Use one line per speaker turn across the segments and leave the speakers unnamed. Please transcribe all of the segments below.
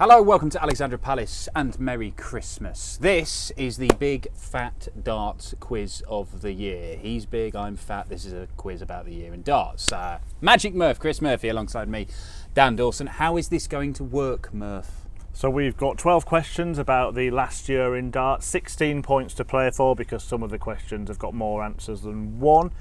Hello, welcome to Alexandra Palace and Merry Christmas. This is the big fat darts quiz of the year. He's big, I'm fat. This is a quiz about the year in darts. Magic Murph, Chris Murphy alongside me, Dan Dawson. How is this going to work, Murph?
So we've got 12 questions about the last year in darts, 16 points to play for because some of the questions have got more answers than one.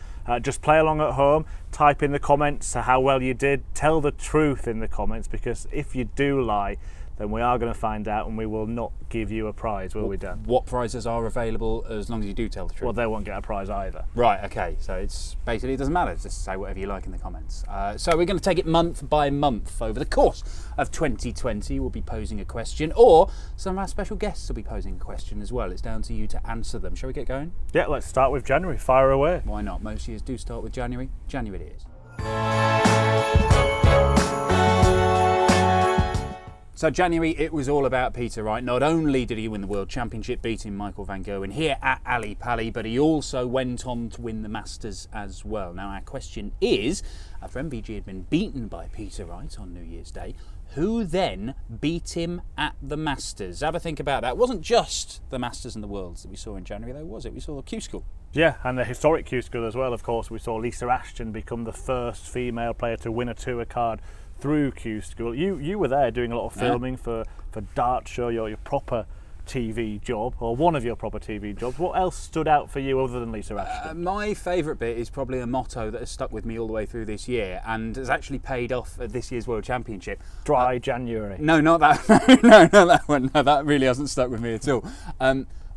Just play along at home, type in the comments how well you did, tell the truth in the comments, because if you do lie, then we are going to find out and we will not give you a prize, will we, Dan?
What prizes are available as long as you do tell the truth?
Well, they won't get a prize either.
Right, okay, so it's basically, it doesn't matter, just say whatever you like in the comments. So we're going to take it month by month over the course of 2020. We'll be posing a question, or some of our special guests will be posing a question as well. It's down to you to answer them. Shall we get going?
Yeah, let's start with January. Fire away.
Why not? Most years do start with January. January it is. So January, it was all about Peter Wright. Not only did he win the World Championship, beating Michael van Gerwen here at Ali Pali, but he also went on to win the Masters as well. Now our question is, after MVG had been beaten by Peter Wright on New Year's Day, who then beat him at the Masters? Have a think about that. It wasn't just the Masters and the Worlds that we saw in January, though, was it? We saw the Q School.
Yeah, and the historic Q School as well, of course. We saw Lisa Ashton become the first female player to win a tour card through Q School. You were there doing a lot of filming for Dart Show, your proper TV job, or one of your proper TV jobs. What else stood out for you other than Lisa Ashton?
My favourite bit is probably a motto that has stuck with me all the way through this year and has actually paid off at this year's World Championship.
Dry January.
No, not that. No, not that one. No, that really hasn't stuck with me at all.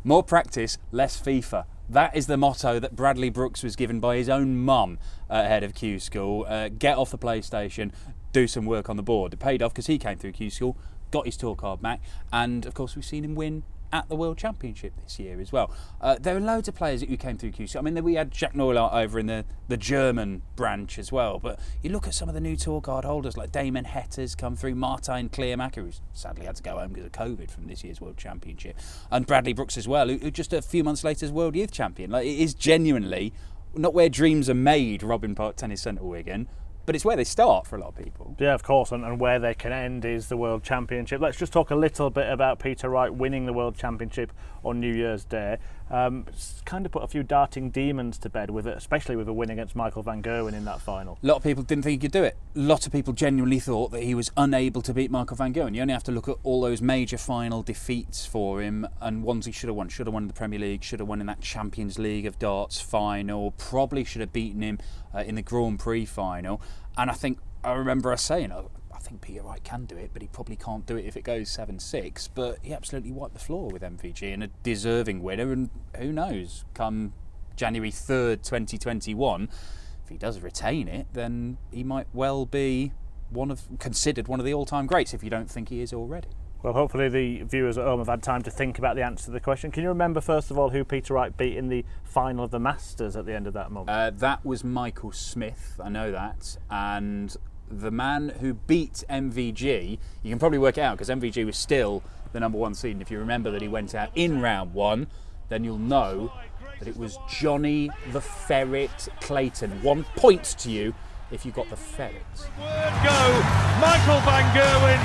More practice, less FIFA. That is the motto that Bradley Brooks was given by his own mum ahead of Q School. Get off the PlayStation, do some work on the board. It paid off because he came through Q School, got his tour card back, and of course we've seen him win at the World Championship this year as well. There are loads of players who came through Q School. I mean, we had Jack Neulart over in the German branch as well, but you look at some of the new tour card holders like Damon Hetter's come through, Martijn Kleermaker, who sadly had to go home because of COVID from this year's World Championship, and Bradley Brooks as well, who just a few months later is World Youth Champion. Like, it is genuinely not where dreams are made, Robin Park Tennis Centre, Wigan, but it's where they start for a lot of people. Yeah,
of course, and where they can end is the World Championship. Let's just talk a little bit about Peter Wright winning the World Championship on New Year's Day. It's kind of put a few darting demons to bed with it, especially with a win against Michael van Gerwen in that final.
A lot of people didn't think he could do it. A lot of people genuinely thought that he was unable to beat Michael van Gerwen. You only have to look at all those major final defeats for him and ones he should have won. Should have won in the Premier League, should have won in that Champions League of Darts final, probably should have beaten him in the Grand Prix final. And I remember us saying, I think Peter Wright can do it, but he probably can't do it if it goes 7-6. But he absolutely wiped the floor with MVG and a deserving winner. And who knows, come January 3rd, 2021, if he does retain it, then he might well be considered one of the all-time greats if you don't think he is already.
Well, hopefully the viewers at home have had time to think about the answer to the question. Can you remember, first of all, who Peter Wright beat in the final of the Masters at the end of that month?
That was Michael Smith, I know that. And the man who beat MVG, you can probably work it out because MVG was still the number one seed. And if you remember that he went out in round one, then you'll know that it was Johnny the Ferret Clayton. 1 point to you if you got the ferret.
Word go, Michael van Gerwen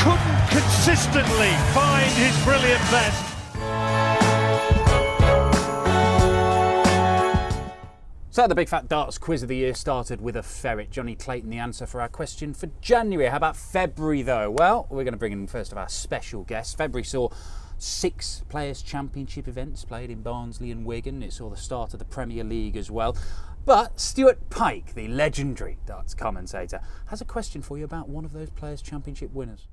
couldn't consistently find his brilliant best.
So the Big Fat Darts quiz of the year started with a ferret. Johnny Clayton, the answer for our question for January. How about February though? Well, we're going to bring in first of our special guests. February saw 6 Players' Championship events played in Barnsley and Wigan. It saw the start of the Premier League as well. But Stuart Pike, the legendary darts commentator, has a question for you about one of those Players' Championship winners.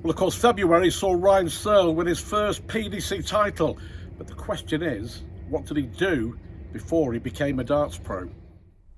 Well, of course, February saw Ryan Searle win his first PDC title. But the question is, what did he do before he became a darts pro?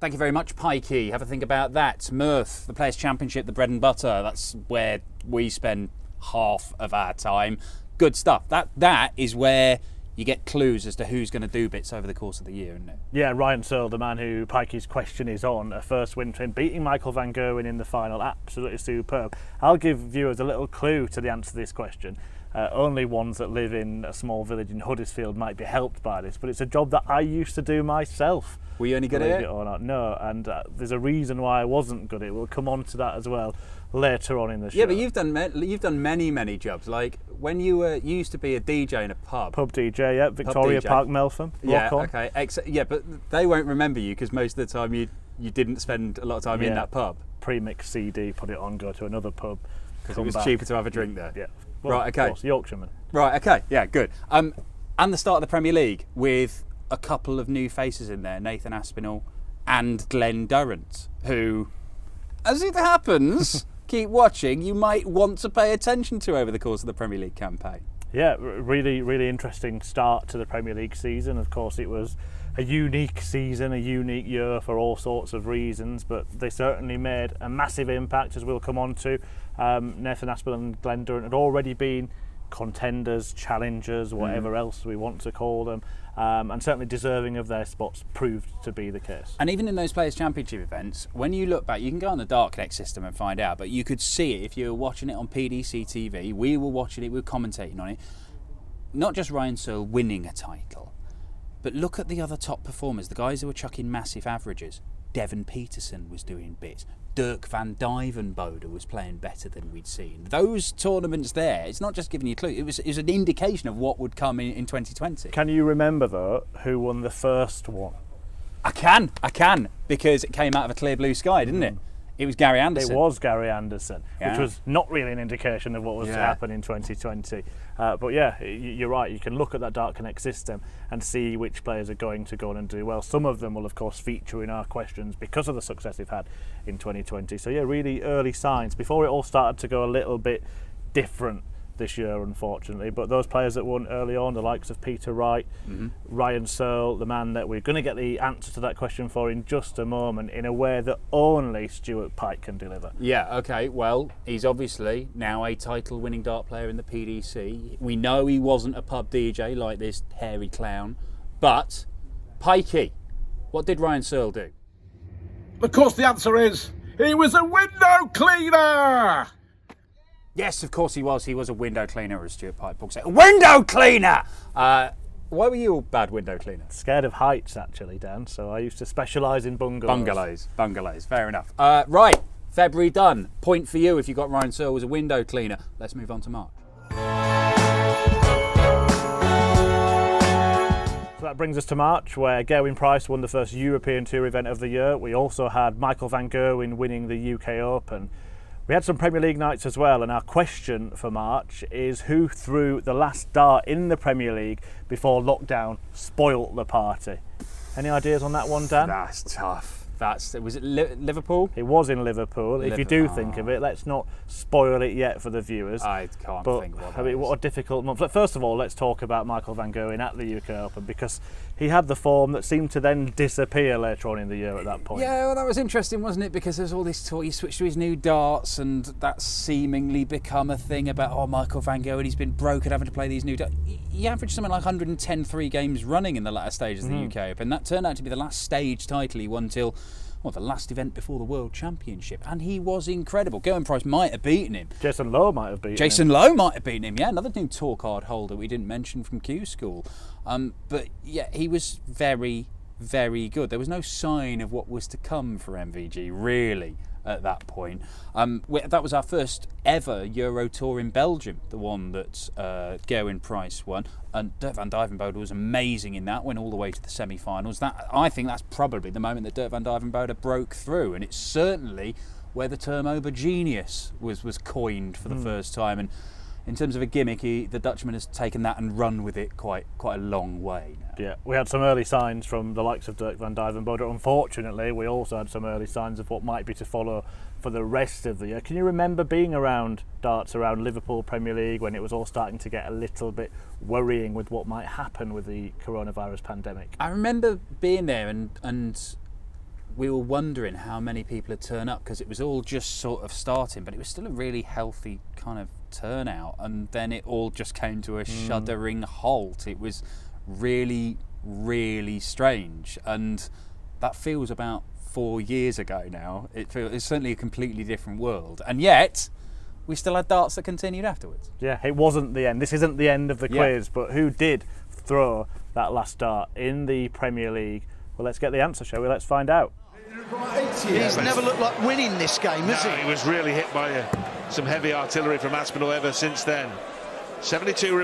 Thank you very much, Pikey. Have a think about that. Murph, the Players' Championship, the bread and butter. That's where we spend half of our time. Good stuff. That is where you get clues as to who's going to do bits over the course of the year, isn't it?
Yeah, Ryan Searle, the man who Pikey's question is on, a first win for him, beating Michael van Gerwen in the final, absolutely superb. I'll give viewers a little clue to the answer to this question. Only ones that live in a small village in Huddersfield might be helped by this, but it's a job that I used to do myself.
Were you any good at it?
Or not? No, and there's a reason why I wasn't good at it. We'll come on to that as well later on in the show.
Yeah, but you've done many jobs. Like when you used to be a DJ in a pub.
Pub DJ, yeah, Victoria
DJ.
Park, Meltham.
Yeah,
Rock on.
okay. Yeah, but they won't remember you because most of the time you didn't spend a lot of time in that pub.
Pre-mix CD, put it on, go to another pub.
Because it was cheaper to have a drink there.
Yeah. Well,
right, okay.
Of course, Yorkshireman.
Right, okay, yeah, good. And the start of the Premier League with a couple of new faces in there, Nathan Aspinall and Glenn Durrant, who, as it happens, keep watching, you might want to pay attention to over the course of the Premier League campaign.
Yeah, really interesting start to the Premier League season. Of course, it was a unique season, a unique year for all sorts of reasons, but they certainly made a massive impact, as we'll come on to. Nathan Aspinall and Glenn Durrant had already been contenders, challengers, whatever else we want to call them, and certainly deserving of their spots proved to be the case.
And even in those Players' Championship events, when you look back, you can go on the Dart Connect system and find out, but you could see it if you were watching it on PDC TV. We were watching it, we were commentating on it. Not just Ryan Searle winning a title, but look at the other top performers, the guys who were chucking massive averages. Devon Peterson was doing bits. Dirk van Dijvenbode was playing better than we'd seen. Those tournaments there, it's not just giving you a clue, it was an indication of what would come in 2020.
Can you remember, though, who won the first one?
I can, because it came out of a clear blue sky, didn't it? It was Gary Anderson.
It was Gary Anderson,
Yeah.
which was not really an indication of what was to happen in 2020. But yeah, you're right, you can look at that Dart Connect system and see which players are going to go on and do well. Some of them will, of course, feature in our questions because of the success they've had in 2020. So yeah, really early signs before it all started to go a little bit different this year, unfortunately. But those players that won early on, the likes of Peter Wright, Ryan Searle, the man that we're going to get the answer to that question for in just a moment, in a way that only Stuart Pike can deliver.
Yeah, okay, well, he's obviously now a title-winning dart player in the PDC. We know he wasn't a pub DJ like this hairy clown, but Pikey, what did Ryan Searle do?
Of course, the answer is he was a window cleaner.
Yes, of course he was. He was a window cleaner, as Stuart Pike would say. A window cleaner! Why were you a bad window cleaner?
Scared of heights, actually, Dan, so I used to specialise in bungalows.
Bungalows, fair enough. Right, February done. Point for you if you got Ryan Searle as a window cleaner. Let's move on to March.
So that brings us to March, where Gerwyn Price won the first European Tour event of the year. We also had Michael van Gerwen winning the UK Open. We had some Premier League nights as well, and our question for March is who threw the last dart in the Premier League before lockdown spoilt the party? Any ideas on that one, Dan?
That's tough. Was it Liverpool?
It was in Liverpool. If you do think of it, let's not spoil it yet for the viewers.
I can't think what
I mean, what a difficult month. First of all, let's talk about Michael van Gerwen at the UK Open, because he had the form that seemed to then disappear later on in the year at that point.
Yeah, well, that was interesting, wasn't it? Because there's all this talk. He switched to his new darts, and that's seemingly become a thing about, Michael van Gerwen, he's been broken having to play these new darts. He averaged something like 110 3 games running in the latter stages of the UK Open. That turned out to be the last stage title he won till the last event before the World Championship, and he was incredible. Gerwyn Price might have beaten him.
Jason Lowe might have beaten him.
Jason Lowe might have beaten him, yeah, another new tour card holder we didn't mention from Q School. But yeah, he was very, very good. There was no sign of what was to come for MVG, really, at that point. That was our first ever Euro Tour in Belgium, the one that Gerwyn Price won. And Dirk van Dijvenbode was amazing in that, went all the way to the semi-finals. I think that's probably the moment that Dirk van Dijvenbode broke through, and it's certainly where the term Obergenius was coined for the first time. And in terms of a gimmick, the Dutchman has taken that and run with it quite a long way now.
Yeah, we had some early signs from the likes of Dirk van Dijvenbode. Unfortunately, we also had some early signs of what might be to follow for the rest of the year. Can you remember being around darts, around Liverpool Premier League, when it was all starting to get a little bit worrying with what might happen with the coronavirus pandemic?
I remember being there and we were wondering how many people had turned up, because it was all just sort of starting, but it was still a really healthy kind of turnout, and then it all just came to a shuddering halt. It was really, really strange, and that feels about 4 years ago now. It's certainly a completely different world, and yet we still had darts that continued afterwards.
Yeah, it wasn't the end. This isn't the end of the quiz, but who did throw that last dart in the Premier League? Well, let's get the answer, shall we? Let's find out.
He's never looked like winning this game, has he?
He was really hit by some heavy artillery from Aspinall ever since then. 72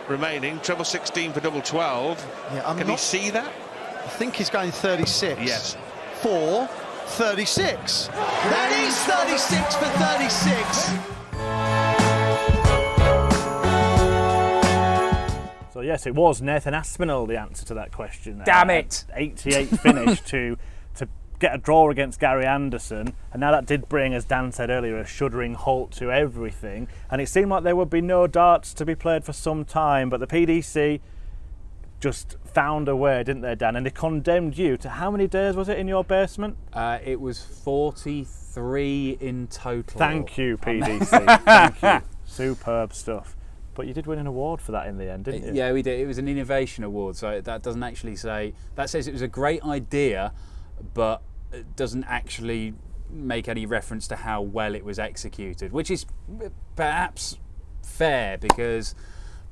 remaining, treble 16 for double 12.
Yeah,
Can he see that?
I think he's going 36.
Yes.
4, 36. That is 36 for 36.
So yes, it was Nathan Aspinall the answer to that question.
Damn it!
88 finish to get a draw against Gary Anderson, and now that did bring, as Dan said earlier, a shuddering halt to everything, and it seemed like there would be no darts to be played for some time, but the PDC just found a way, didn't they, Dan? And they condemned you to how many days was it in your basement?
It was 43 in total.
Thank you, PDC. Thank you. Superb stuff. But you did win an award for that in the end, didn't you?
Yeah, we did. It was an innovation award, so that doesn't actually say... That says it was a great idea, but it doesn't actually make any reference to how well it was executed, which is perhaps fair, because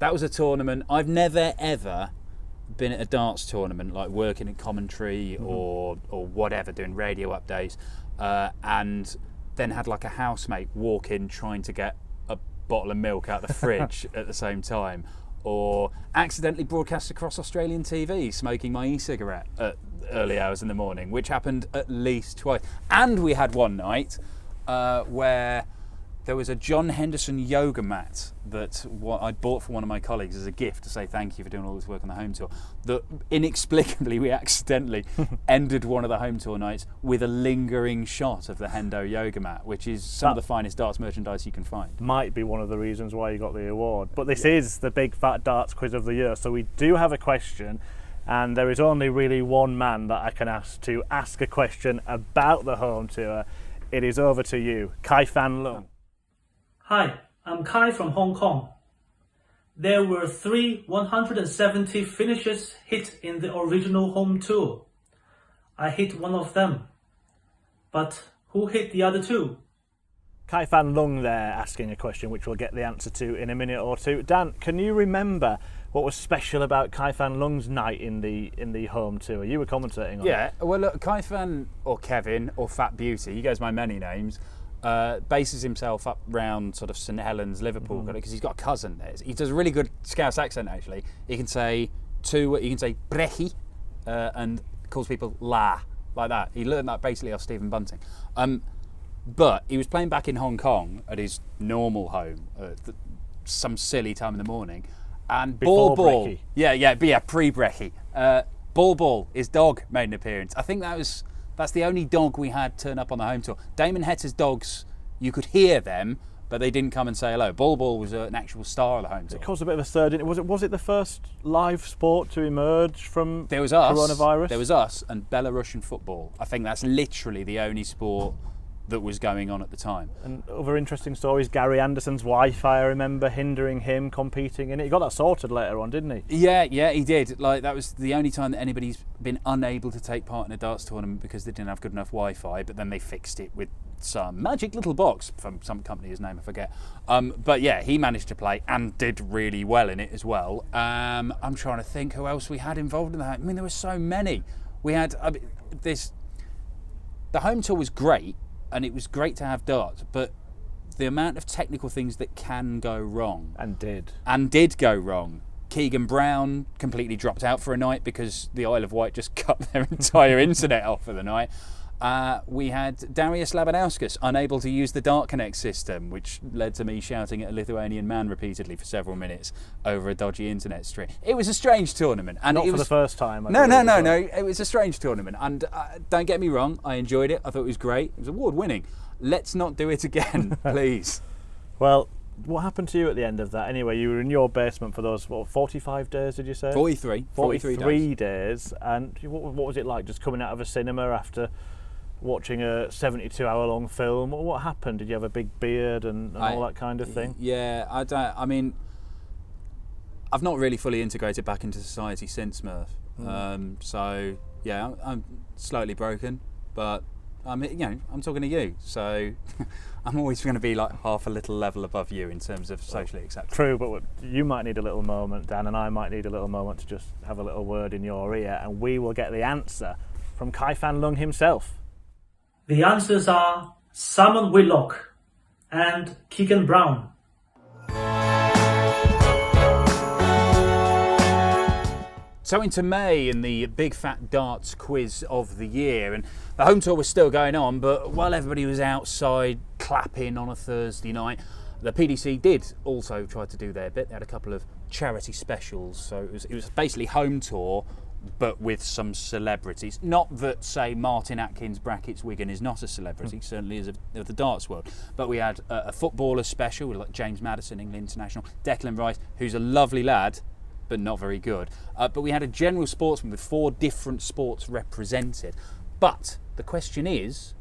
that was a tournament. I've never, ever been at a darts tournament, like working in commentary or whatever, doing radio updates, and then had like a housemate walk in trying to get a bottle of milk out the fridge at the same time, or accidentally broadcast across Australian TV smoking my e-cigarette at early hours in the morning, which happened at least twice. And we had one night where there was a John Henderson yoga mat that I'd bought for one of my colleagues as a gift to say thank you for doing all this work on the home tour, that inexplicably we accidentally ended one of the home tour nights with a lingering shot of the Hendo yoga mat, which is some of the finest darts merchandise you can find.
Might be one of the reasons why you got the award. But this is the big fat darts quiz of the year, so we do have a question, and there is only really one man that I can ask to ask a question about the home tour. It is over to you, Kai Fan Lung.
Hi, I'm Kai from Hong Kong. There were 3 170 finishes hit in the original home tour. I hit one of them. But who hit the other 2?
Kai Fan Lung there asking a question which we'll get the answer to in a minute or two. Dan, can you remember what was special about Kai Fan Lung's night in the home tour? You were commentating on it.
Yeah, well look, Kai Fan, or Kevin, or Fat Beauty, he goes by many names, bases himself up round sort of St Helens, Liverpool, because he's got a cousin there. He does a really good Scouse accent actually. He can say brechi, and calls people la, like that. He learned that basically off Stephen Bunting. But he was playing back in Hong Kong at his normal home at some silly time in the morning, and
Before
Ball,
Brechy.
pre-Brechy. Ball, his dog, made an appearance. I think that's the only dog we had turn up on the home tour. Damon Hetter's dogs, you could hear them, but they didn't come and say hello. Ball was an actual star of the home tour.
It caused a bit of a stir, didn't it? Was it the first live sport to emerge from
There was us.
coronavirus?
There was us and Belarusian football. I think that's literally the only sport that was going on at the time.
And other interesting stories, Gary Anderson's Wi-Fi, I remember, hindering him competing in it. He got that sorted later on, didn't he?
Yeah, he did. Like, that was the only time that anybody's been unable to take part in a darts tournament because they didn't have good enough Wi-Fi, but then they fixed it with some magic little box from some company whose name I forget. But yeah, he managed to play and did really well in it as well. I'm trying to think who else we had involved in that. I mean, there were so many. We had the home tour was great, and it was great to have darts, but the amount of technical things that can go wrong
And
did go wrong. Keegan Brown completely dropped out for a night because the Isle of Wight just cut their entire internet off for the night. We had Darius Labanauskas unable to use the Dart Connect system, which led to me shouting at a Lithuanian man repeatedly for several minutes over a dodgy internet stream. It was a strange tournament, and
Not
it
for
was
the first time.
No. It was a strange tournament, and don't get me wrong, I enjoyed it. I thought it was great. It was award-winning. Let's not do it again, please.
Well, what happened to you at the end of that? Anyway, you were in your basement for those 45 days, did you say?
43
days. And what was it like, just coming out of a cinema after watching a 72-hour-long film? What happened? Did you have a big beard and all that kind of thing?
Yeah, I mean, I've not really fully integrated back into society since Murph. So yeah, I'm slightly broken, but I'm talking to you, so I'm always going to be like half a little level above you in terms of socially acceptable.
True, but you might need a little moment, Dan, and I might need a little moment to just have a little word in your ear, and we will get the answer from Kai Fan Lung himself.
The answers are Simon Whitlock and Keegan Brown.
So into May in the Big Fat Darts quiz of the year, and the home tour was still going on, but while everybody was outside clapping on a Thursday night, the PDC did also try to do their bit. They had a couple of charity specials, so it was basically home tour but with some celebrities. Not that, say, Martin Atkins brackets Wigan is not a celebrity, certainly is of the darts world, but we had a footballer special, like James Maddison, England international, Declan Rice, who's a lovely lad but not very good. But we had a general sportsman with 4 different sports represented. But the question is,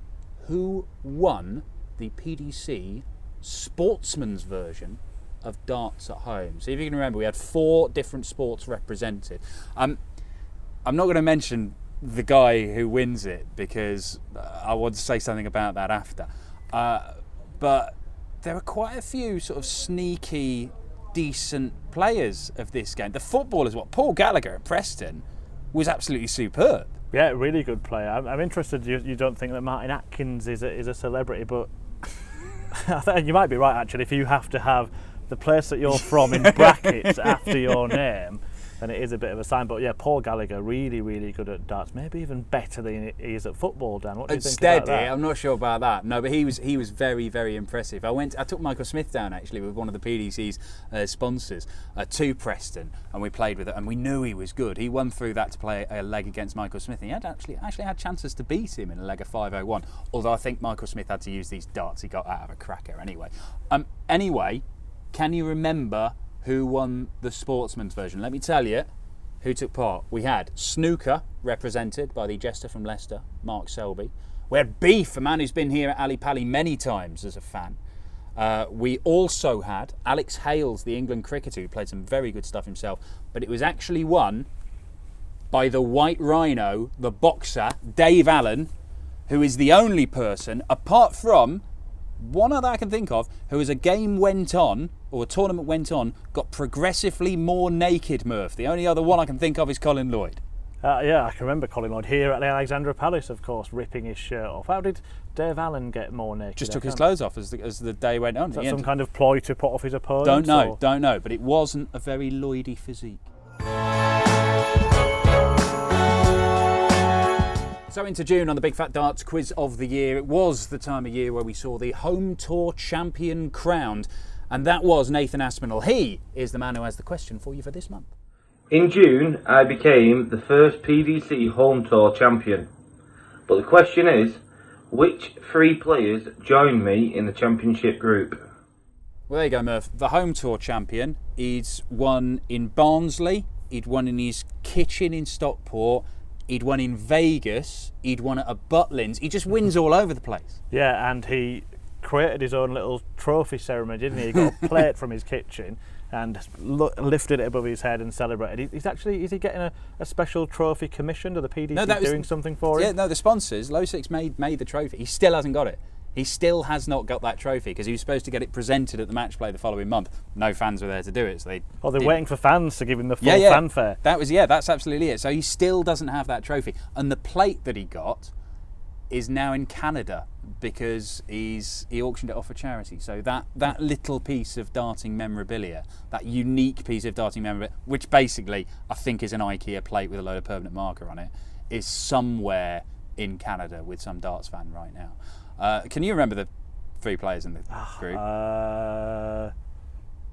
who won the PDC sportsman's version of darts at home? So if you can remember, we had 4 different sports represented. I'm not going to mention the guy who wins it because I want to say something about that after. But there are quite a few sort of sneaky, decent players of this game. The footballers, Paul Gallagher at Preston was absolutely superb.
Yeah, really good player. I'm interested. You don't think that Martin Atkins is a celebrity, but I think you might be right actually. If you have to have the place that you're from in brackets after your name, then it is a bit of a sign. But yeah, Paul Gallagher, really, really good at darts. Maybe even better than he is at football, Dan. What do you think about that?
I'm not sure about that. No, but he was very, very impressive. I took Michael Smith down actually with one of the PDC's sponsors to Preston, and we played with it, and we knew he was good. He won through that to play a leg against Michael Smith, and he had actually had chances to beat him in a leg of 501. Although I think Michael Smith had to use these darts he got out of a cracker anyway. Anyway, can you remember who won the sportsman's version? Let me tell you who took part. We had snooker, represented by the jester from Leicester, Mark Selby. We had Beef, a man who's been here at Ali Pali many times as a fan. We also had Alex Hales, the England cricketer, who played some very good stuff himself, but it was actually won by the White Rhino, the boxer, Dave Allen, who is the only person, apart from one other I can think of, who as a game went on, or a tournament went on, got progressively more naked, Murph. The only other one I can think of is Colin Lloyd.
Yeah, I can remember Colin Lloyd here at the Alexandra Palace, of course, ripping his shirt off. How did Dave Allen get more naked?
Just took his clothes off as the day went on.
Is that some kind of ploy to put off his opponent?
Don't know, but it wasn't a very Lloydy physique. So into June on the Big Fat Darts quiz of the year, it was the time of year where we saw the home tour champion crowned, and that was Nathan Aspinall. He is the man who has the question for you for this month.
In June, I became the first PDC home tour champion. But the question is, which 3 players joined me in the championship group?
Well, there you go, Murph. The home tour champion. He's won in Barnsley, he'd won in his kitchen in Stockport, he'd won in Vegas, he'd won at a Butlins. He just wins all over the place.
Yeah, and he created his own little trophy ceremony, didn't he? He got a plate from his kitchen and lifted it above his head and celebrated. Is he getting a special trophy commissioned, or the PDC doing something for him?
Yeah, no, the sponsors, Low Six made the trophy. He still hasn't got it. He still has not got that trophy because he was supposed to get it presented at the match play the following month. No fans were there to do it, so
they're waiting for fans to give him the full fanfare.
That's absolutely it. So he still doesn't have that trophy, and the plate that he got is now in Canada because he auctioned it off for charity. So that little piece of darting memorabilia, that unique piece of darting memorabilia, which basically I think is an IKEA plate with a load of permanent marker on it, is somewhere in Canada with some darts fan right now. Can you remember the 3 players in the group?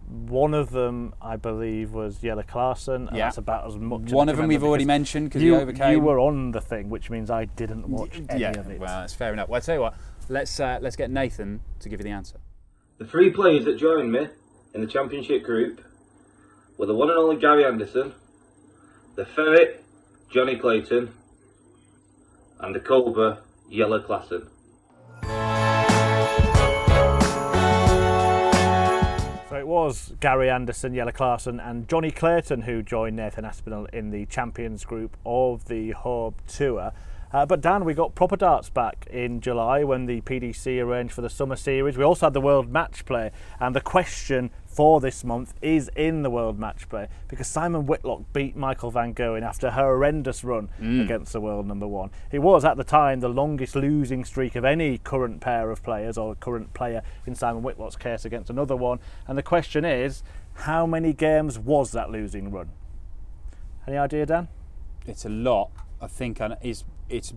One of them, I believe, was Jelle Klaassen, and that's about as much.
One of them we've already mentioned because you overcame.
You were on the thing, which means I didn't watch any of it.
Well, that's fair enough. Well, I'll tell you what. Let's get Nathan to give you the answer.
The 3 players that joined me in the championship group were the one and only Gary Anderson, the Ferret, Johnny Clayton, and the Cobra, Jelle Klaassen.
So it was Gary Anderson, Jelle Klaassen and Johnny Clayton who joined Nathan Aspinall in the champions group of the home tour. But Dan, we got proper darts back in July when the PDC arranged for the summer series. We also had the World Match Play, and the question for this month is in the World Match Play because Simon Whitlock beat Michael van Gerwen after a horrendous run against the world number one. It was at the time the longest losing streak of any current pair of players, or a current player in Simon Whitlock's case against another one. And the question is, how many games was that losing run? Any idea, Dan?
It's a lot. I think it's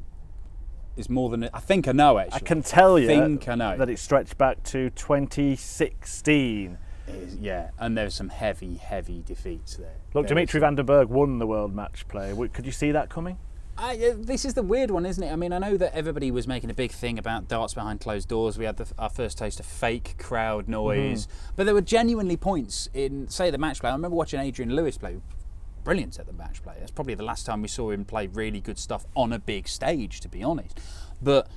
more than I think I know. Actually,
I can tell you
I know
that it stretched back to 2016.
Yeah, and there's some heavy defeats there.
Look, Dimitri van den Bergh won the World Match Play. Could you see that coming?
This is the weird one, isn't it? I mean, I know that everybody was making a big thing about darts behind closed doors. We had our first taste of fake crowd noise. But there were genuinely points in, say, the match play. I remember watching Adrian Lewis play. Brilliant at the match play. That's probably the last time we saw him play really good stuff on a big stage, to be honest. But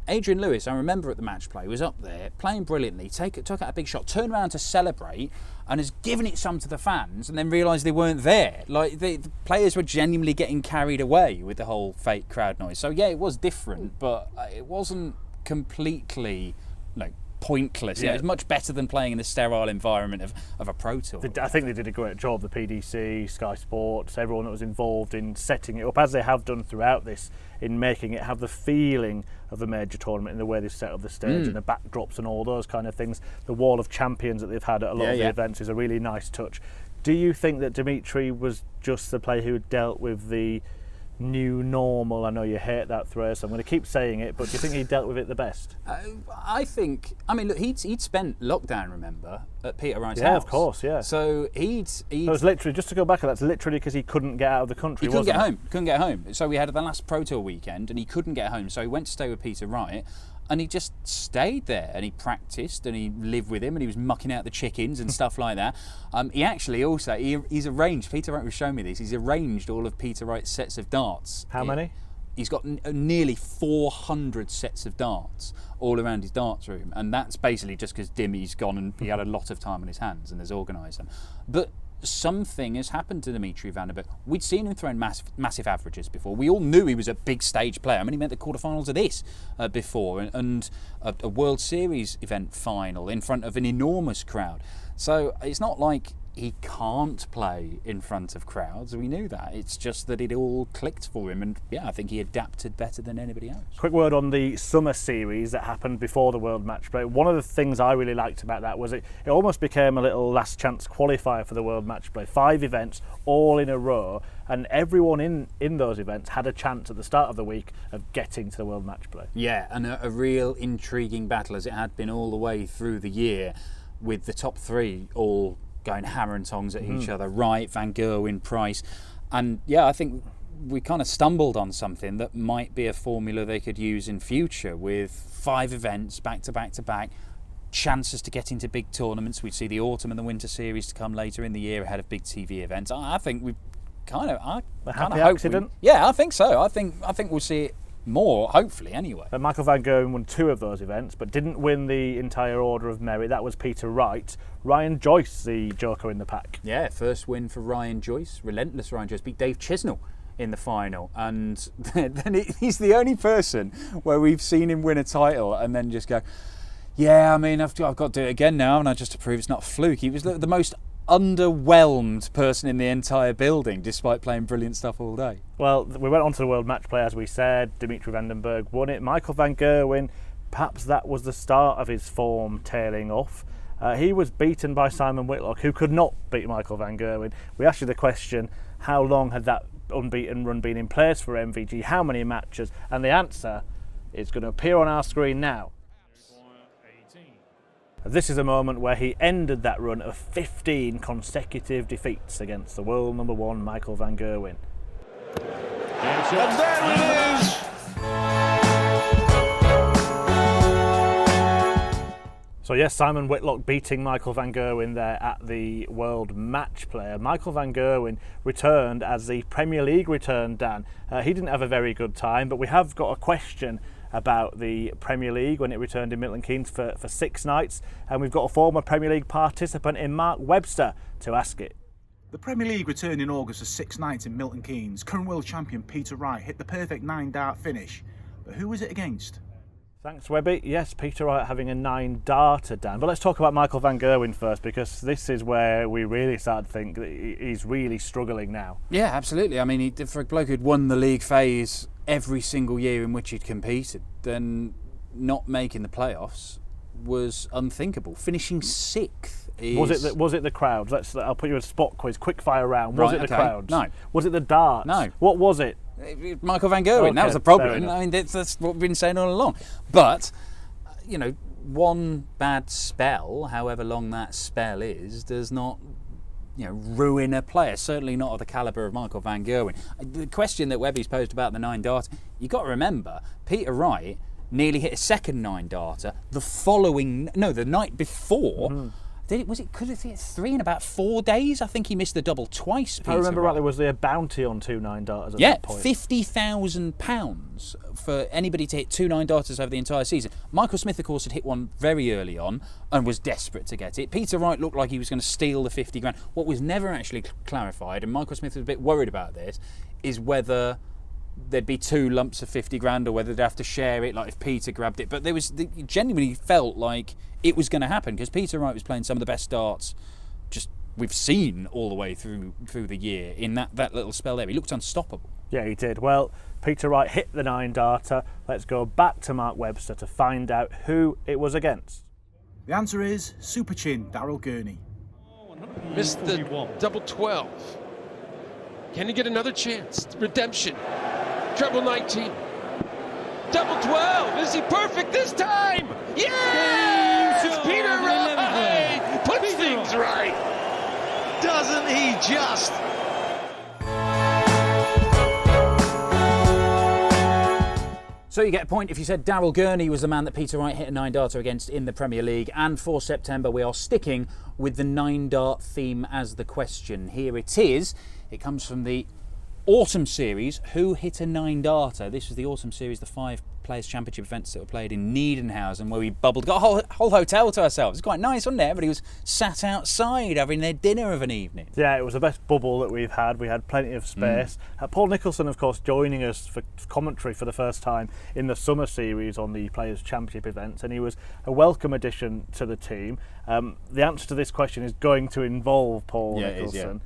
Adrian Lewis, I remember at the match play, was up there playing brilliantly, took out a big shot, turned around to celebrate, and has given it some to the fans, and then realised they weren't there. Like the players were genuinely getting carried away with the whole fake crowd noise. So yeah, it was different, but it wasn't completely pointless. Yeah. It was much better than playing in the sterile environment of a Pro Tour.
I think they did a great job, the PDC, Sky Sports, everyone that was involved in setting it up, as they have done throughout this, in making it have the feeling of a major tournament in the way they've set up the stage and the backdrops and all those kind of things. The wall of champions that they've had at a lot of the events is a really nice touch. Do you think that Dimitri was just the player who dealt with the new normal? I know you hate that phrase, so I'm going to keep saying it, but do you think he dealt with it the best?
I mean, look, he'd spent lockdown, remember, at Peter Wright's house.
Yeah, of course, yeah.
So he'd
it was literally, just to go back, that's literally because he couldn't get out of the country.
He couldn't get home. So we had the last Pro Tour weekend, and he couldn't get home. So he went to stay with Peter Wright, and he just stayed there, and he practiced, and he lived with him, and he was mucking out the chickens and stuff like that. He actually also he's arranged. Peter Wright was showing me this. He's arranged all of Peter Wright's sets of darts.
How many?
He's got nearly 400 sets of darts all around his darts room, and that's basically just because Dimmy's gone and he had a lot of time on his hands and has organised them. But something has happened to Dimitri van den Bergh. We'd seen him throwing massive averages before. We all knew he was a big stage player. I mean, he made the quarterfinals of this before, and a World Series event final in front of an enormous crowd. So it's not like he can't play in front of crowds. We knew that. It's just that it all clicked for him, and yeah, I think he adapted better than anybody else.
Quick word on the summer series that happened before the World Match Play. One of the things I really liked about that was it almost became a little last chance qualifier for the World Match Play. 5 events all in a row, and everyone in those events had a chance at the start of the week of getting to the World Match Play.
Yeah, and a real intriguing battle, as it had been all the way through the year, with the top 3 all going hammer and tongs at each other. Wright, Van Gerwen, Price. And yeah, I think we kind of stumbled on something that might be a formula they could use in future, with 5 events back to back to back, chances to get into big tournaments. We'd see the autumn and the winter series to come later in the year ahead of big TV events. I think we've kind of
a happy accident.
Yeah, I think so. I think we'll see it more, hopefully, anyway.
Michael van Gerwen won 2 of those events, but didn't win the entire order of merit. That was Peter Wright. Ryan Joyce, the joker in the pack.
Yeah, first win for Ryan Joyce. Relentless Ryan Joyce beat Dave Chisnell in the final, and then he's the only person where we've seen him win a title and then just go, yeah, I mean, I've got to do it again now, and I just to prove it's not a fluke. He was the most underwhelmed person in the entire building, despite playing brilliant stuff all day.
Well, we went on to the World Match Play, as we said. Dimitri van den Bergh won it. Michael van Gerwen, perhaps that was the start of his form tailing off. He was beaten by Simon Whitlock, who could not beat Michael van Gerwen. We asked you the question, how long had that unbeaten run been in place for MVG? How many matches? And the answer is going to appear on our screen now. This is a moment where he ended that run of 15 consecutive defeats against the world number 1 Michael van Gerwen.
And there it is!
So yes, Simon Whitlock beating Michael van Gerwen there at the World Match Play. Michael van Gerwen returned as the Premier League returned, Dan. He didn't have a very good time, but we have got a question about the Premier League when it returned in Milton Keynes for 6 nights, and we've got a former Premier League participant in Mark Webster to ask it.
The Premier League returned in August for 6 nights in Milton Keynes. Current world champion Peter Wright hit the perfect 9-dart finish, but who was it against?
Thanks, Webby. Yes, Peter Wright having a 9-darter, Dan. But let's talk about Michael van Gerwen first, because this is where we really start to think that he's really struggling now.
Yeah, absolutely. I mean, for a bloke who'd won the league phase every single year in which he'd competed, then not making the playoffs was unthinkable. Finishing 6th is...
Was it the crowds? I'll put you in a spot quiz, quick fire round. Was it the crowds?
No.
Was it the darts?
No.
What was it?
Michael van Gerwen, that was the problem. I mean, that's what we've been saying all along. But, you know, one bad spell, however long that spell is, does not, you know, ruin a player. Certainly not of the calibre of Michael van Gerwen. The question that Webby's posed about the 9-darter, you've got to remember, Peter Wright nearly hit a second 9-darter the night before. Mm-hmm. Could it hit 3 in about 4 days? I think he missed the double twice.
If I remember rightly, was there a bounty on 2 9-darters at that point?
Yeah, £50,000 for anybody to hit 2 9-darters over the entire season. Michael Smith, of course, had hit one very early on and was desperate to get it. Peter Wright looked like he was going to steal the 50 grand. What was never actually clarified, and Michael Smith was a bit worried about this, is whether there'd be 2 lumps of 50 grand or whether they'd have to share it, like if Peter grabbed it. But it genuinely felt like it was going to happen, because Peter Wright was playing some of the best darts we've seen all the way through the year in that little spell there. He looked unstoppable.
Yeah, he did. Well, Peter Wright hit the 9-darter. Let's go back to Mark Webster to find out who it was against.
The answer is Super Chin, Daryl Gurney.
Missed the double 12. Can he get another chance? Redemption. Treble 19. Double 12. Is he perfect this time? Yes! Peter Wright puts things right.
Doesn't he just?
So you get a point if you said Daryl Gurney was the man that Peter Wright hit a 9-darter against in the Premier League. And for September, we are sticking with the 9-dart theme as the question. Here it is. It comes from the Autumn Series. Who hit a 9-darter? This was the Autumn Series, the 5 Players' Championship events that were played in Niedenhausen, where we got a whole hotel to ourselves. It was quite nice, wasn't it? Everybody was sat outside having their dinner of an evening.
Yeah, it was the best bubble that we've had. We had plenty of space. Paul Nicholson, of course, joining us for commentary for the first time in the Summer Series on the Players' Championship events, and he was a welcome addition to the team. The answer to this question is going to involve Paul Nicholson.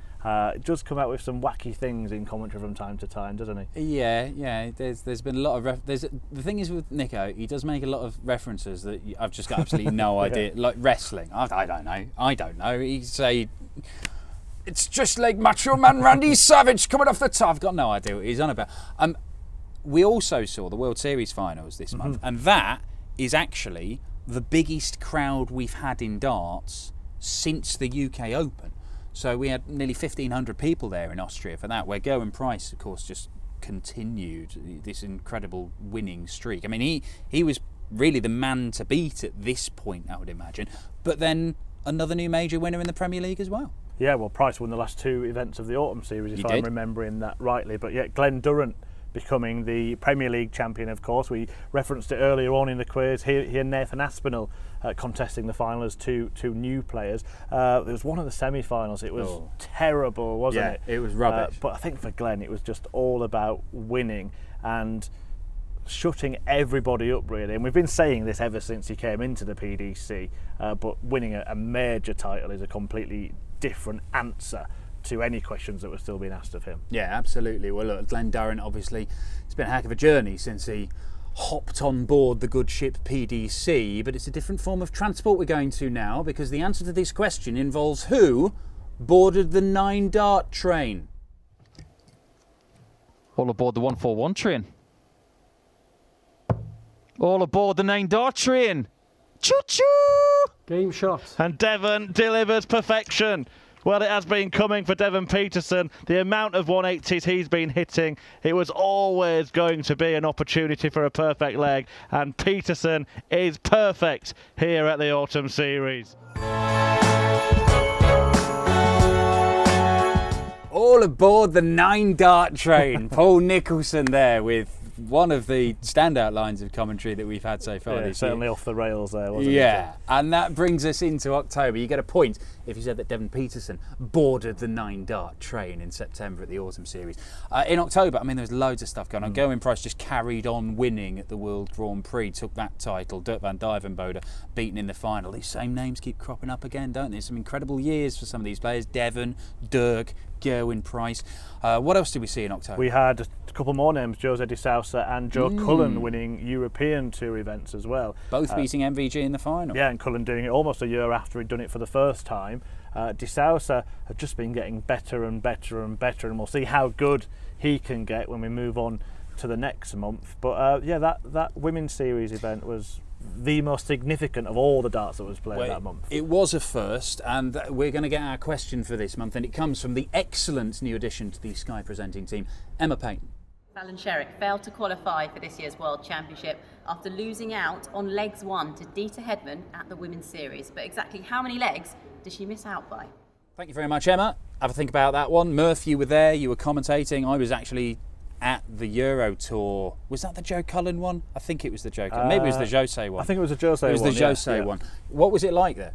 Does come out with some wacky things in commentary from time to time, doesn't he?
Yeah. There's been a lot of the thing is with Nico, he does make a lot of references that I've just got absolutely no idea. Like wrestling, I don't know. He say it's just like Macho Man Randy Savage coming off the top. I've got no idea what he's on about. We also saw the World Series finals this month, and that is actually the biggest crowd we've had in darts since the UK Open. So we had nearly 1,500 people there in Austria for that, where Gerwyn Price, of course, just continued this incredible winning streak. I mean, he was really the man to beat at this point, I would imagine. But then another new major winner in the Premier League as well.
Yeah, well, Price won the last 2 events of the Autumn Series, if I'm remembering that rightly. But yeah, Glenn Durrant becoming the Premier League champion, of course. We referenced it earlier on in the quiz. He and Nathan Aspinall contesting the final as two new players. There was one of the semi-finals. It was terrible, wasn't it?
Yeah, it was rubbish.
But I think for Glenn, it was just all about winning and shutting everybody up, really. And we've been saying this ever since he came into the PDC, but winning a major title is a completely different answer to any questions that were still being asked of him.
Yeah, absolutely. Well, look, Glenn Durrant, obviously, it's been a heck of a journey since he hopped on board the good ship PDC, but it's a different form of transport we're going to now, because the answer to this question involves who boarded the 9-dart train.
All aboard the 141 train. All aboard the 9-dart train. Choo-choo!
Game shot.
And Devon delivers perfection. Well, it has been coming for Devon Peterson. The amount of 180s he's been hitting, it was always going to be an opportunity for a perfect leg. And Peterson is perfect here at the Autumn Series.
All aboard the 9-dart train. Paul Nicholson there with one of the standout lines of commentary that we've had so far this
certainly
year.
off the rails there, wasn't it?
Yeah, and that brings us into October. You get a point if you said that Devon Peterson boarded the 9-dart train in September at the Autumn Series. In October, I mean, there was loads of stuff going on. Gerwyn Price just carried on winning at the World Grand Prix, took that title. Dirk van Dijvenbode beaten in the final. These same names keep cropping up again, don't they? Some incredible years for some of these players. Devon, Dirk, Gerwyn Price. What else did we see in October?
We had a couple more names, Jose de Sousa and Joe Cullen winning European Tour events as well.
Both beating MVG in the final.
Yeah, and Cullen doing it almost a year after he'd done it for the first time. De Sousa have just been getting better and better and better, and we'll see how good he can get when we move on to the next month. But yeah, that Women's Series event was the most significant of all the darts that was played that month.
It was a first, and we're going to get our question for this month, and it comes from the excellent new addition to the Sky presenting team, Emma Payton.
Fallon Sherrick failed to qualify for this year's World Championship after losing out on legs 1 to Dieter Hedman at the Women's Series. But exactly how many legs did she miss out by?
Thank you very much, Emma. Have a think about that one. Murph, you were there, you were commentating. I was actually at the Euro Tour. Was that the Joe Cullen one? I think it was the Joe Cullen. Maybe it was the Jose one.
I think it was the Jose one.
It was the Jose one. What was it like there?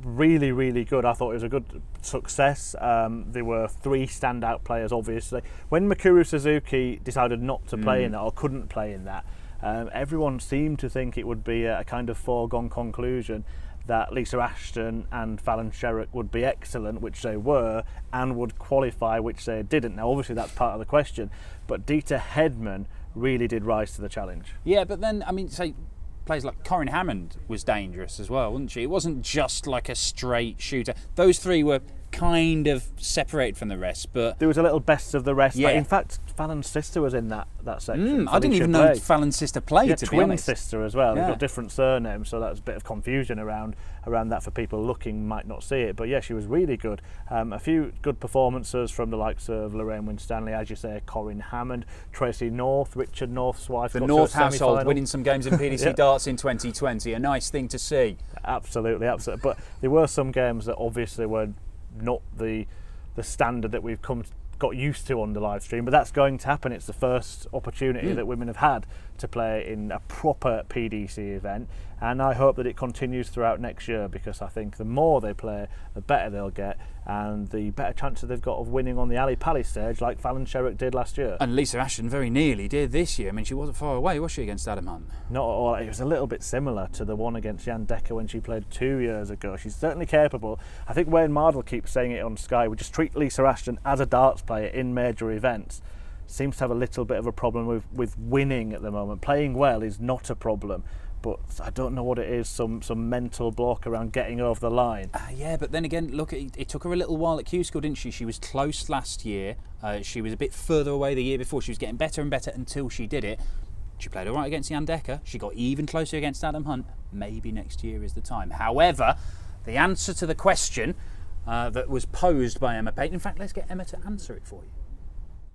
Really, really good. I thought it was a good success. There were 3 standout players, obviously. When Mikuru Suzuki decided not to play in that, or couldn't play in that, everyone seemed to think it would be a kind of foregone conclusion that Lisa Ashton and Fallon Sherrick would be excellent, which they were, and would qualify, which they didn't. Now, obviously, that's part of the question, but Dieter Hedman really did rise to the challenge.
Yeah, but then, I mean, say, players like Corinne Hammond was dangerous as well, wasn't she? It wasn't just like a straight shooter. Those 3 were kind of separated from the rest, but
there was a little best of the rest.
Yeah.
In fact, Fallon's sister was in that section.
I didn't even know Fallon's sister played, to be honest.
Twin sister as well. They've got different surnames, so that's a bit of confusion around that for people looking might not see it. But yeah, she was really good. A few good performances from the likes of Lorraine Winstanley, as you say, Corinne Hammond, Tracy North, Richard North's wife.
The North household winning some games in PDC Darts in 2020. A nice thing to see.
Absolutely. But there were some games that obviously were not the standard that we've got used to on the live stream, but that's going to happen. It's the first opportunity that women have had to play in a proper PDC event, and I hope that it continues throughout next year, because I think the more they play, the better they'll get, and the better chances they've got of winning on the Ali Pali stage like Fallon Sherrick did last year.
And Lisa Ashton very nearly did this year. I mean, she wasn't far away, was she, against Adam Hunt?
Not at all. It was a little bit similar to the one against Jan Decker when she played 2 years ago. She's certainly capable. I think Wayne Mardle keeps saying it on Sky, we just treat Lisa Ashton as a darts player in major events. Seems to have a little bit of a problem with winning at the moment. Playing well is not a problem, but I don't know what it is, some mental block around getting over the line.
Yeah, but then again, look, it took her a little while at Q School, didn't she? She was close last year. She was a bit further away the year before. She was getting better and better until she did it. She played all right against Jan Decker. She got even closer against Adam Hunt. Maybe next year is the time. However, the answer to the question that was posed by Emma Payton, in fact, let's get Emma to answer it for you.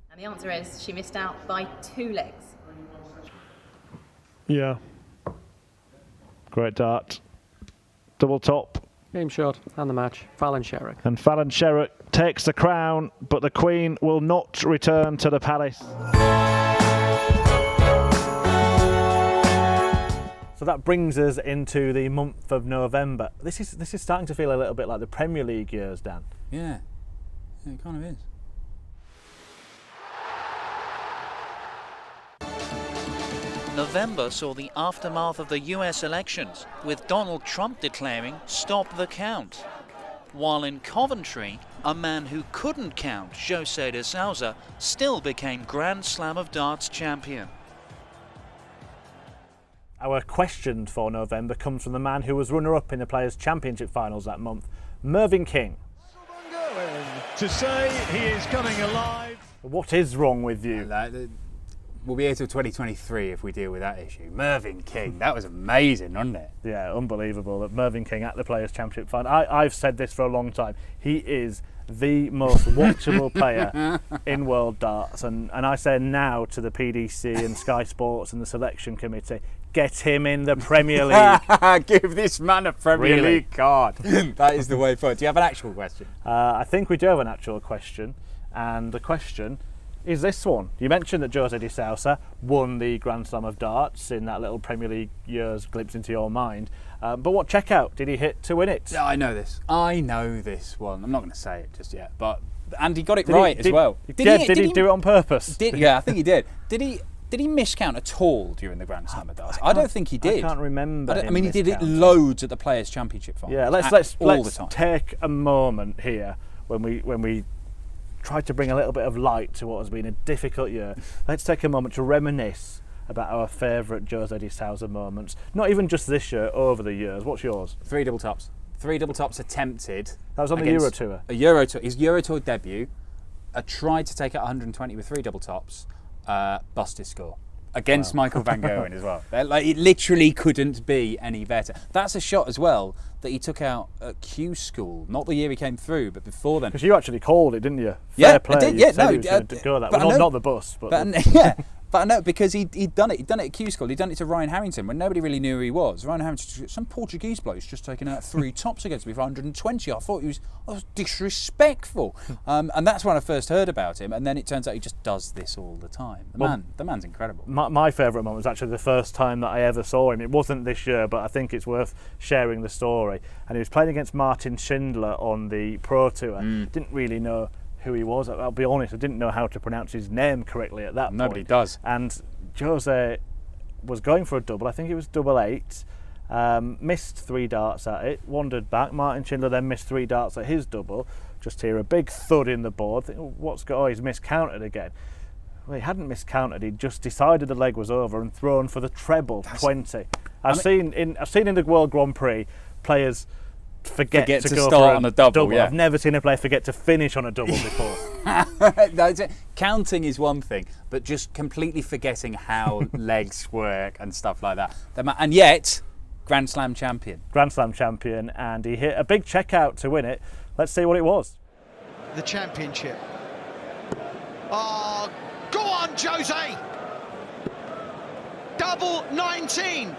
And the answer is she missed out by 2 legs.
Yeah. Great dart. Double top.
Game shot and the match. Fallon Sherrick.
And Fallon Sherrick takes the crown, but the Queen will not return to the palace. So that brings us into the month of November. This is starting to feel a little bit like the Premier League years, Dan.
Yeah, it kind of is.
November saw the aftermath of the US elections, with Donald Trump declaring "Stop the count." While in Coventry, a man who couldn't count, Jose de Sousa, still became Grand Slam of Darts champion.
Our question for November comes from the man who was runner-up in the Players' Championship finals that month, Mervyn King.
To say he is coming alive.
What is wrong with you?
We'll be here till 2023 if we deal with that issue. Mervyn King, that was amazing, wasn't it?
Yeah, unbelievable that Mervyn King at the Players' Championship final. I've said this for a long time. He is the most watchable player in world darts, and I say now to the PDC and Sky Sports and the selection committee, get him in the Premier League.
Give this man a Premier League card. That is the way forward. Do you have an actual question?
I think we do have an actual question, and the question is this one. You mentioned that Jose de Sousa won the Grand Slam of Darts in that little Premier League year's glimpse into your mind. But what checkout did he hit to win it?
Yeah, I know this. I know this one. I'm not going to say it just yet, but and he got it right as well.
Did he do it on purpose?
Yeah, I think he did. Did he miscount at all during the Grand Slam of Darts? I don't think he did.
I can't remember.
I mean, he did it loads at the Players' Championship final.
Yeah, let's take a moment here when we try to bring a little bit of light to what has been a difficult year. Let's take a moment to reminisce about our favourite Jose de Sousa moments. Not even just this year, over the years. What's yours?
3 double tops. 3 double tops attempted.
That was on the Euro Tour.
His Euro Tour debut. Tried to take out 120 with 3 double tops. Busted score against Michael van Gerwen as well. It literally couldn't be any better. That's a shot as well that he took out at Q School, not the year he came through, but before then.
Because you actually called it, didn't you?
Fair play. I did. Yeah, no,
go that. Well, not the bus, but
yeah. But I know, because he'd done it. He'd done it at Q School. He'd done it to Ryan Harrington when nobody really knew who he was. Ryan Harrington, some Portuguese bloke's just taken out 3 tops against me for 120. I thought I was disrespectful. And that's when I first heard about him. And then it turns out he just does this all the time. The man's incredible.
My favourite moment was actually the first time that I ever saw him. It wasn't this year, but I think it's worth sharing the story. And he was playing against Martin Schindler on the Pro Tour. Didn't really know who he was. I'll be honest, I didn't know how to pronounce his name correctly at that point.
Nobody does.
And Jose was going for a double. I think it was double 8. Missed 3 darts at it, wandered back. Martin Schindler then missed 3 darts at his double. Just hear a big thud in the board. Think, he's miscounted again. Well, he hadn't miscounted. He just decided the leg was over and thrown for the treble 20. I've seen in the World Grand Prix players forget to go
start
for
on a double. Yeah.
I've never seen a player forget to finish on a double before.
Counting is one thing, but just completely forgetting how legs work and stuff like that. And yet, Grand Slam champion.
Grand Slam champion, and he hit a big checkout to win it. Let's see what it was.
The championship. Oh, go on, Jose! Double 19.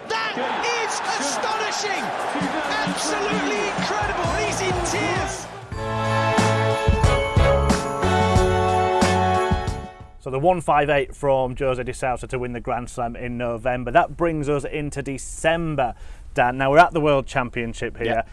That is astonishing! Absolutely incredible! He's in tears!
So the 158 from Jose de Sousa to win the Grand Slam in November. That brings us into December, Dan. Now we're at the World Championship here.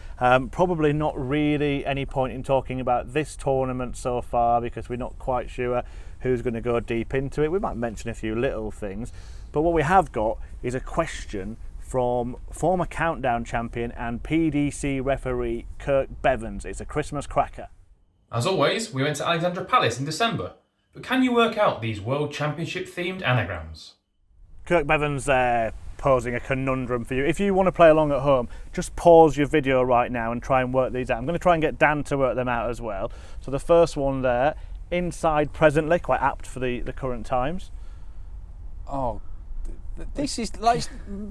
Probably not really any point in talking about this tournament so far because we're not quite sure who's going to go deep into it. We might mention a few little things. But what we have got is a question from former Countdown champion and PDC referee Kirk Bevans. It's a Christmas cracker.
As always, we went to Alexandra Palace in December. But can you work out these World Championship themed anagrams?
Kirk Bevans posing a conundrum for you. If you want to play along at home, just pause your video right now and try and work these out. I'm going to try and get Dan to work them out as well. So the first one there, inside presently, quite apt for the current times.
Oh, this is like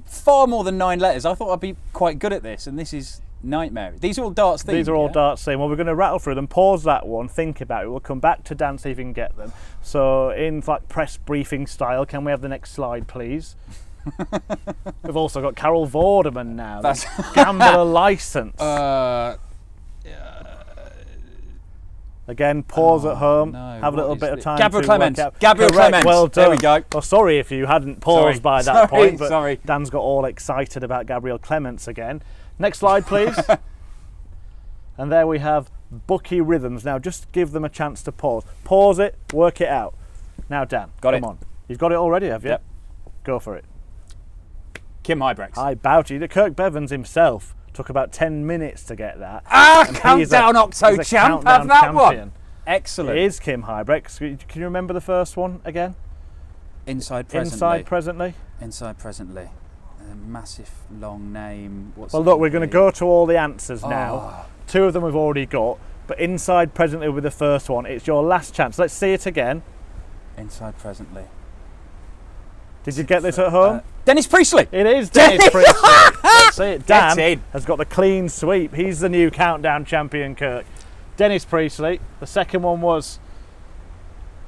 far more than 9 letters. I thought I'd be quite good at this, and this is nightmare. These are all darts themed.
These are all darts themed. Well, we're going to rattle through them, pause that one, think about it. We'll come back to Dan, see if we can get them. So in like press briefing style, can we have the next slide, please? We've also got Carol Vorderman now. That's Gambler License. Again, pause at home, have a little bit of time
Gabriel
to
Clements.
work out.
Gabriel Clements.
Well done.
There we go.
Well, sorry if you hadn't paused by that point, but Dan's got all excited about Gabriel Clements again. Next slide, please. And there we have Bucky Rhythms. Now, just give them a chance to pause. Pause it, work it out. Now, Dan, come on. You've got it already, have you?
Yep.
Go for it.
Kim Hybrex.
I bow to you. Kirk Bevans himself took about 10 minutes to get that.
Countdown Octo champ, have that champion. One. Excellent.
It is Kim Hybrex. Can you remember the first one again?
Inside presently.
Inside presently.
Inside presently. A massive long name.
Well, look, we're going to go to all the answers now. 2 of them we've already got, but inside presently with the first one. It's your last chance. Let's see it again.
Inside presently.
Did you get this at home?
Dennis Priestley.
It is Dennis Priestley. Let's see it. Dan has got the clean sweep. He's the new Countdown champion, Kirk. Dennis Priestley. The second one was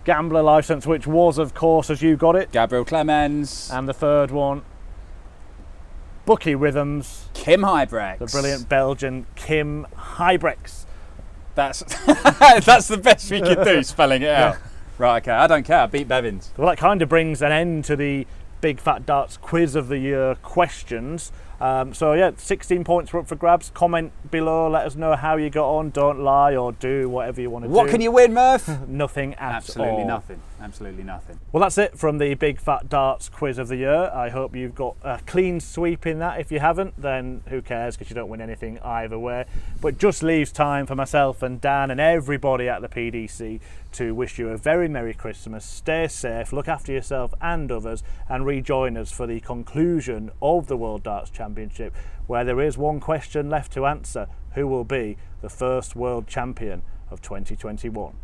Gambler License, which was, of course, as you got it,
Gabriel Clements.
And the third one, Bucky Rhythms.
Kim Hybrex.
The brilliant Belgian Kim Hybrex.
That's that's the best we could do, spelling it out. Right, okay, I don't care, I beat Bevins.
Well, that kind of brings an end to the Big Fat Darts Quiz of the Year questions. So yeah, 16 points were up for grabs. Comment below, let us know how you got on. Don't lie or do whatever you want to do.
What can you win, Murph?
Nothing at all.
Absolutely nothing. Absolutely nothing.
Well, that's it from the Big Fat Darts Quiz of the Year. I hope you've got a clean sweep in that. If you haven't, then who cares, because you don't win anything either way. But just leaves time for myself and Dan and everybody at the PDC to wish you a very Merry Christmas. Stay safe, look after yourself and others, and rejoin us for the conclusion of the World Darts Championship, where there is one question left to answer: who will be the first world champion of 2021?